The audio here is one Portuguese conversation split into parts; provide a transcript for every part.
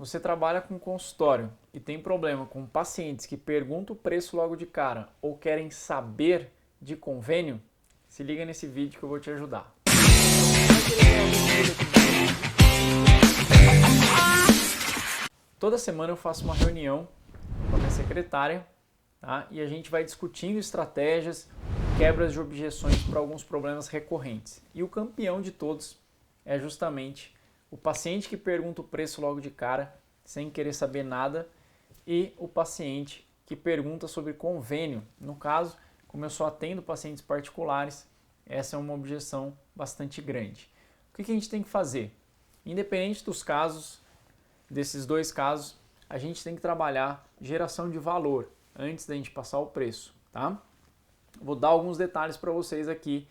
Você trabalha com consultório e tem problema com pacientes que perguntam o preço logo de cara ou querem saber de convênio? Se liga nesse vídeo que eu vou te ajudar. Toda semana eu faço uma reunião com a minha secretária, tá? E a gente vai discutindo estratégias, quebras de objeções para alguns problemas recorrentes. E o campeão de todos é justamente o paciente que pergunta o preço logo de cara, sem querer saber nada, e o paciente que pergunta sobre convênio. No caso, como eu só atendo pacientes particulares, essa é uma objeção bastante grande. O que a gente tem que fazer? Independente dos casos, desses dois casos, a gente tem que trabalhar geração de valor antes da gente passar o preço, tá? Vou dar alguns detalhes para vocês aqui,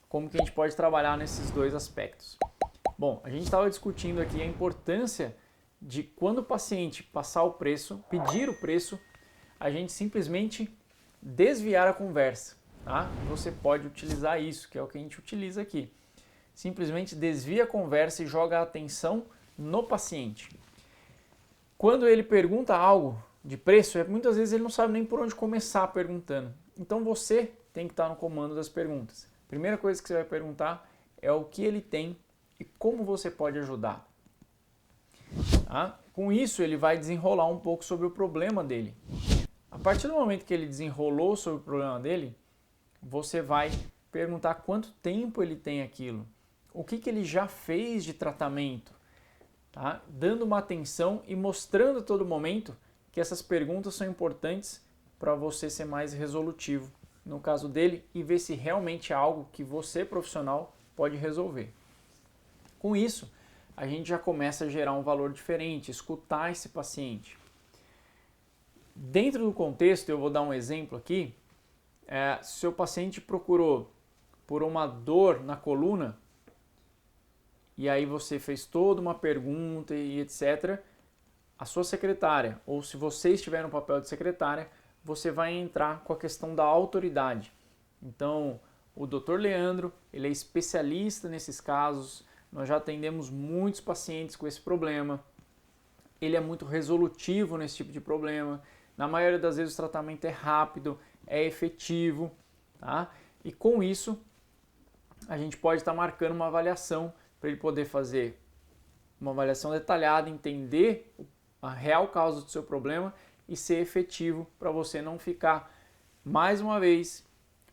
como que a gente pode trabalhar nesses dois aspectos. Bom, a gente estava discutindo aqui a importância de quando o paciente passar o preço, pedir o preço, a gente simplesmente desviar a conversa, tá? Você pode utilizar isso, que é o que a gente utiliza aqui. Simplesmente desvia a conversa e joga a atenção no paciente. Quando ele pergunta algo de preço, muitas vezes ele não sabe nem por onde começar perguntando. Então você tem que estar no comando das perguntas. Primeira coisa que você vai perguntar é o que ele tem e como você pode ajudar. Tá? Com isso ele vai desenrolar um pouco sobre o problema dele. A partir do momento que ele desenrolou sobre o problema dele, você vai perguntar quanto tempo ele tem aquilo, o que ele já fez de tratamento, tá? Dando uma atenção e mostrando a todo momento que essas perguntas são importantes para você ser mais resolutivo no caso dele e ver se realmente é algo que você, profissional, pode resolver. Com isso, a gente já começa a gerar um valor diferente, escutar esse paciente. Dentro do contexto, eu vou dar um exemplo aqui, se o seu paciente procurou por uma dor na coluna, e aí você fez toda uma pergunta e etc., a sua secretária, ou se você estiver no papel de secretária, você vai entrar com a questão da autoridade. Então, o Dr. Leandro, ele é especialista nesses casos, nós já atendemos muitos pacientes com esse problema, ele é muito resolutivo nesse tipo de problema, na maioria das vezes o tratamento é rápido, é efetivo, tá? E com isso, a gente pode estar marcando uma avaliação para ele poder fazer uma avaliação detalhada, entender a real causa do seu problema e ser efetivo para você não ficar, mais uma vez,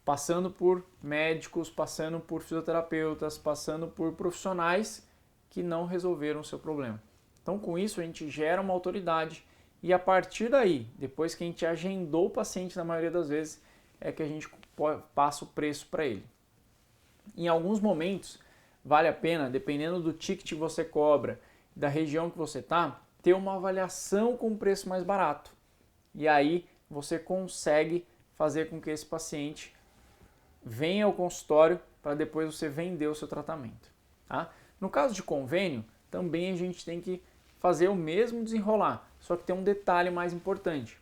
passando por médicos, passando por fisioterapeutas, passando por profissionais que não resolveram o seu problema. Então, com isso, a gente gera uma autoridade e a partir daí, depois que a gente agendou o paciente, na maioria das vezes, é que a gente passa o preço para ele. Em alguns momentos, vale a pena, dependendo do ticket que você cobra, da região que você está, ter uma avaliação com um preço mais barato. E aí você consegue fazer com que esse paciente venha ao consultório para depois você vender o seu tratamento. Tá? No caso de convênio, também a gente tem que fazer o mesmo desenrolar, só que tem um detalhe mais importante.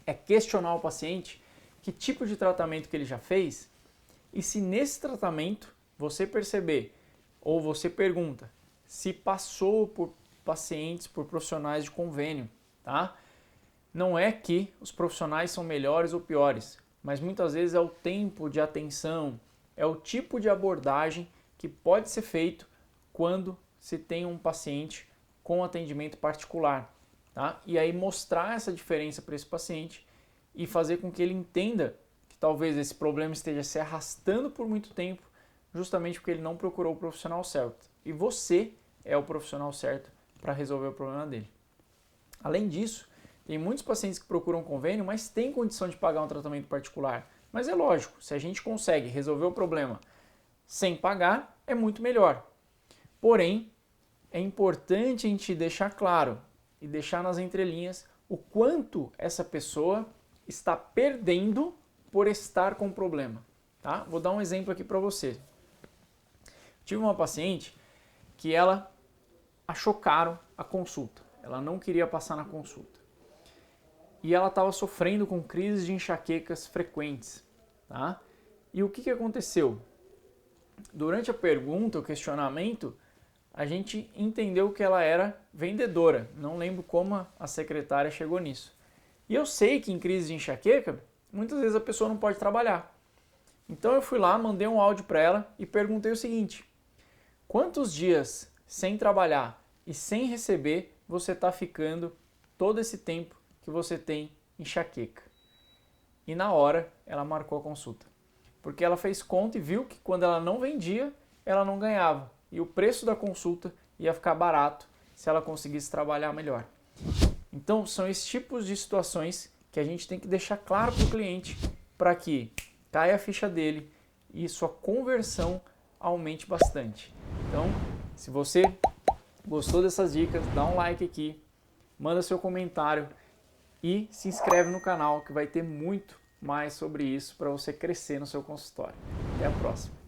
É questionar o paciente que tipo de tratamento que ele já fez e se nesse tratamento você perceber ou você pergunta se passou por pacientes, por profissionais de convênio, tá? Não é que os profissionais são melhores ou piores, mas muitas vezes é o tempo de atenção, é o tipo de abordagem que pode ser feito quando se tem um paciente com atendimento particular, tá? E aí mostrar essa diferença para esse paciente e fazer com que ele entenda que talvez esse problema esteja se arrastando por muito tempo, justamente porque ele não procurou o profissional certo. E você é o profissional certo para resolver o problema dele. Além disso, tem muitos pacientes que procuram convênio, mas têm condição de pagar um tratamento particular. Mas é lógico, se a gente consegue resolver o problema sem pagar, é muito melhor. Porém, é importante a gente deixar claro e deixar nas entrelinhas o quanto essa pessoa está perdendo por estar com o problema. Tá? Vou dar um exemplo aqui para você. Tive uma paciente que ela achou caro a consulta. Ela não queria passar na consulta. E ela estava sofrendo com crises de enxaquecas frequentes. Tá? E o que aconteceu? Durante a pergunta, o questionamento, a gente entendeu que ela era vendedora. Não lembro como a secretária chegou nisso. E eu sei que em crise de enxaqueca, muitas vezes a pessoa não pode trabalhar. Então eu fui lá, mandei um áudio para ela e perguntei o seguinte: quantos dias sem trabalhar e sem receber você está ficando todo esse tempo que você tem enxaqueca? E na hora ela marcou a consulta. Porque ela fez conta e viu que quando ela não vendia, ela não ganhava. E o preço da consulta ia ficar barato se ela conseguisse trabalhar melhor. Então são esses tipos de situações que a gente tem que deixar claro para o cliente para que caia a ficha dele e sua conversão aumente bastante. Então, se você gostou dessas dicas, dá um like aqui, manda seu comentário e se inscreve no canal que vai ter muito mais sobre isso para você crescer no seu consultório. Até a próxima!